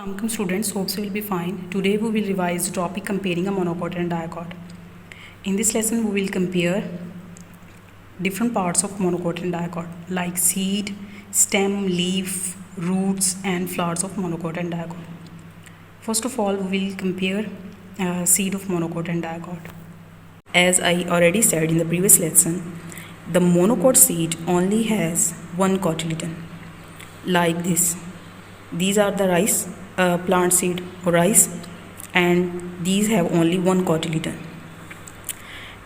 Welcome students, hopes you will be fine. Today we will revise the topic comparing a monocot and dicot. In this lesson we will compare different parts of monocot and dicot like seed, stem, leaf, roots and flowers of monocot and dicot. First of all we will compare seed of monocot and dicot. As I already said in the previous lesson, the monocot seed only has one cotyledon like this. These are the rice plant seed or rice, and these have only one cotyledon.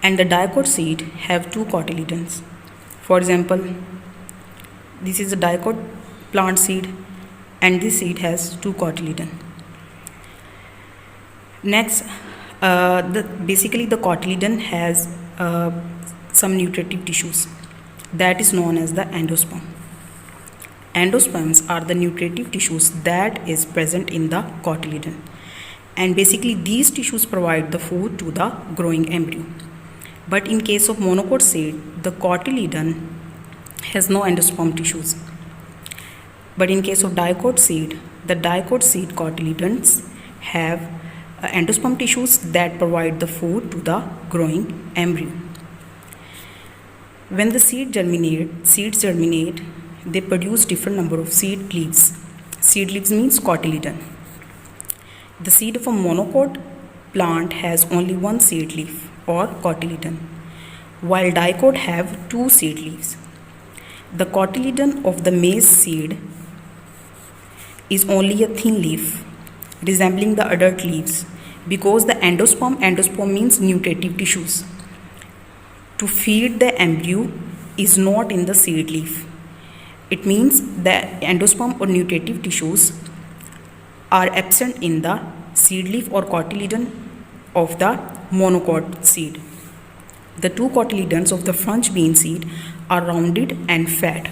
And the dicot seed have two cotyledons. For example, this is a dicot plant seed and this seed has two cotyledon. Next, basically the cotyledon has some nutritive tissues that is known as the endosperm. Endosperms are the nutritive tissues that is present in the cotyledon, and basically these tissues provide the food to the growing embryo. But in case of monocot seed, the cotyledon has no endosperm tissues. But in case of dicot seed, the dicot seed cotyledons have endosperm tissues that provide the food to the growing embryo. When the seeds germinate, they produce different number of seed leaves. Seed leaves means cotyledon. The seed of a monocot plant has only one seed leaf or cotyledon, while dicot have two seed leaves. The cotyledon of the maize seed is only a thin leaf resembling the adult leaves, because the endosperm means nutritive tissues to feed the embryo is not in the seed leaf. It means the endosperm or nutritive tissues are absent in the seed leaf or cotyledon of the monocot seed. The two cotyledons of the French bean seed are rounded and fat.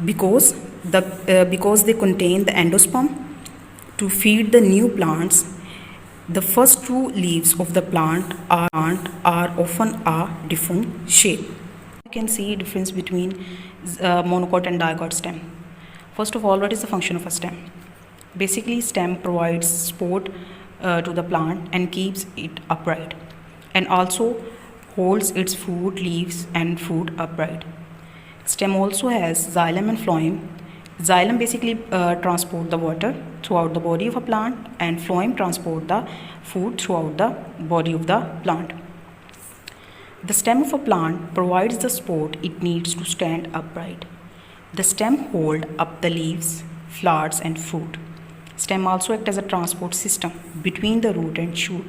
Because they contain the endosperm to feed the new plants. The first two leaves of the plant are often a different shape. You can see difference between monocot and dicot stem. First of all, what is the function of a stem? Basically, stem provides support to the plant and keeps it upright, and also holds its fruit, leaves and fruit upright. Stem also has xylem and phloem. Xylem basically transport the water throughout the body of a plant, and phloem transport the food throughout the body of the plant. The stem of a plant provides the support it needs to stand upright. The stem holds up the leaves, flowers and fruit. Stem also acts as a transport system between the root and shoot.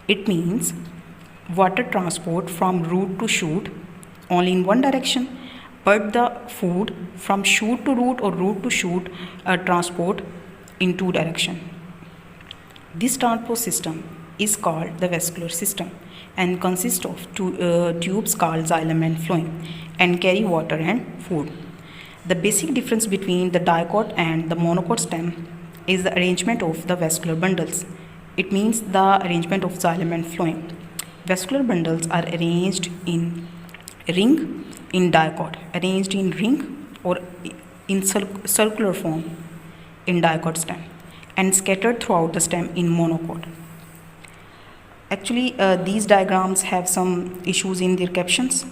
It means water transport from root to shoot only in one direction, but the food from shoot to root or root to shoot transport in two directions. This transport system is called the vascular system and consists of two tubes called xylem and phloem and carry water and food. The basic difference between the dicot and the monocot stem is the arrangement of the vascular bundles. It means the arrangement of xylem and phloem. Vascular bundles are arranged in ring in dicot, arranged in ring or in circular form in dicot stem, and scattered throughout the stem in monocot. Actually, these diagrams have some issues in their captions.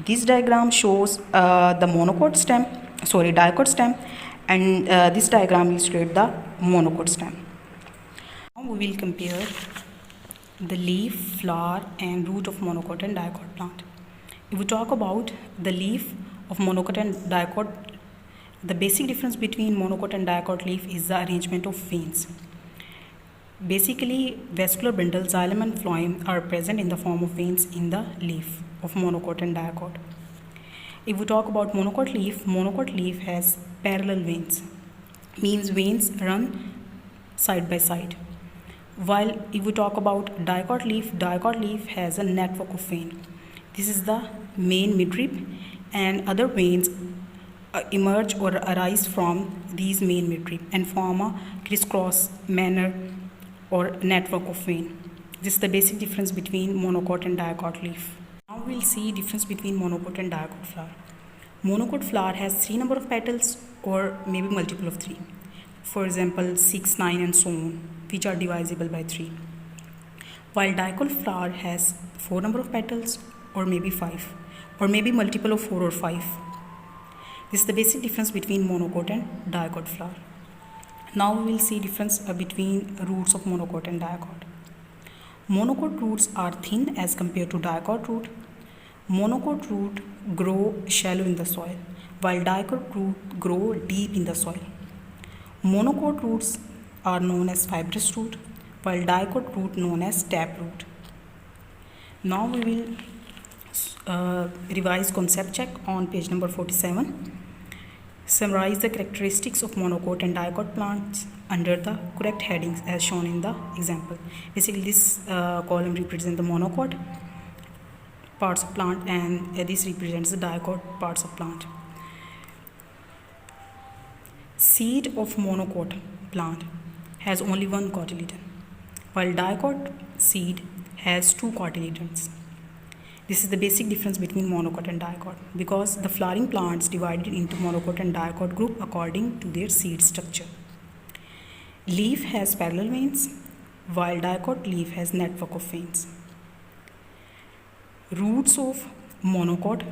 This diagram shows the dicot stem, and this diagram illustrates the monocot stem. Now we will compare the leaf, flower and root of monocot and dicot plant. If we talk about the leaf of monocot and dicot, the basic difference between monocot and dicot leaf is the arrangement of veins. Basically, vascular bundles, xylem and phloem are present in the form of veins in the leaf of monocot and dicot. If we talk about monocot leaf has parallel veins, means veins run side by side. While if we talk about dicot leaf has a network of veins. This is the main midrib, and other veins emerge or arise from these main midrib and form a crisscross manner or network of vein. This is the basic difference between monocot and dicot leaf. Now we will see difference between monocot and dicot flower. Monocot flower has 3 number of petals or maybe multiple of 3. for example 6, 9 and so on, which are divisible by 3. While dicot flower has 4 number of petals, or maybe 5, or maybe multiple of 4 or 5. This is the basic difference between monocot and dicot flower. Now we will see difference between roots of monocot and dicot. Monocot roots are thin as compared to dicot root. Monocot root grow shallow in the soil, while dicot root grow deep in the soil. Monocot roots are known as fibrous root, while dicot root known as taproot. Now we will revise concept check on page number 47. Summarize the characteristics of monocot and dicot plants under the correct headings as shown in the example. Basically, this column represents the monocot parts of plant, and this represents the dicot parts of plant. Seed of monocot plant has only one cotyledon, while dicot seed has 2 cotyledons. This is the basic difference between monocot and dicot, because the flowering plants divided into monocot and dicot group according to their seed structure. Leaf has parallel veins, while dicot leaf has network of veins. Roots of monocot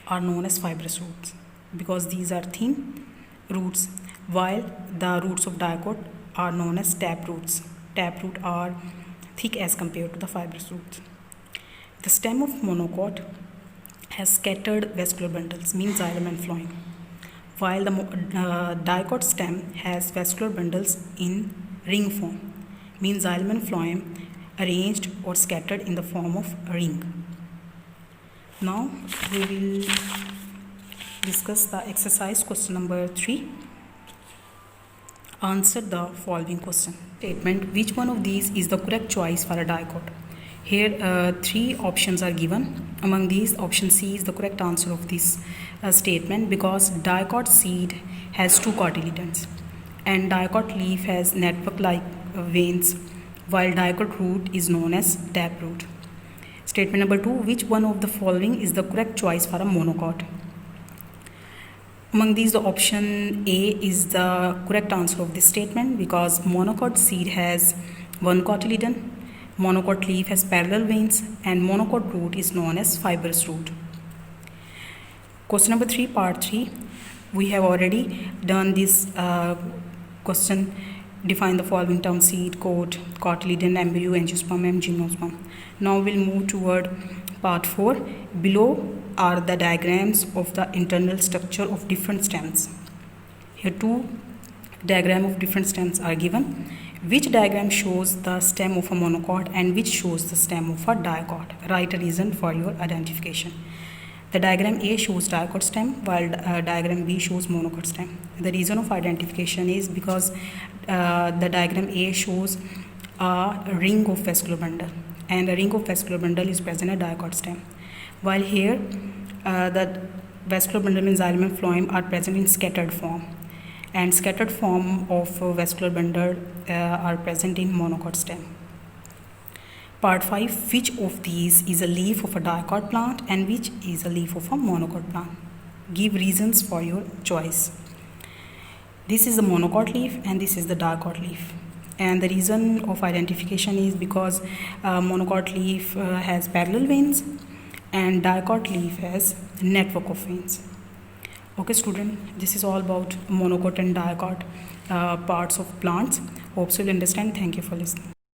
are known as fibrous roots because these are thin roots, while the roots of dicot are known as taproots. Taproot are thick as compared to the fibrous roots. The stem of monocot has scattered vascular bundles, means xylem and phloem, while the dicot stem has vascular bundles in ring form, means xylem and phloem arranged or scattered in the form of a ring. Now we will discuss the exercise question number 3. Answer the following question. Statement: which one of these is the correct choice for a dicot? Here 3 options are given. Among these, option C is the correct answer of this statement, because dicot seed has 2 cotyledons and dicot leaf has network like veins, while dicot root is known as taproot. Statement number 2: which one of the following is the correct choice for a monocot? Among these, the option A is the correct answer of this statement, because monocot seed has 1 cotyledon, monocot leaf has parallel veins, and monocot root is known as fibrous root. Question number 3, part 3. We have already done this question. Define the following terms: seed, coat, cotyledon, embryo, angiosperm, and gymnosperm. Now we'll move toward part 4. Below are the diagrams of the internal structure of different stems. Here 2 diagrams of different stems are given. Which diagram shows the stem of a monocot and which shows the stem of a dicot? Write a reason for your identification. The diagram A shows dicot stem, while diagram B shows monocot stem. The reason of identification is because the diagram A shows a ring of vascular bundle, and a ring of vascular bundle is present in a dicot stem, while here the vascular bundle means xylem and phloem are present in scattered form, and scattered form of vascular bundle are present in monocot stem. Part 5. Which of these is a leaf of a dicot plant and which is a leaf of a monocot plant? Give reasons for your choice. This is the monocot leaf and this is the dicot leaf. And the reason of identification is because monocot leaf has parallel veins and dicot leaf has network of veins. Okay student, this is all about monocot and dicot parts of plants. Hope so you'll understand. Thank you for listening.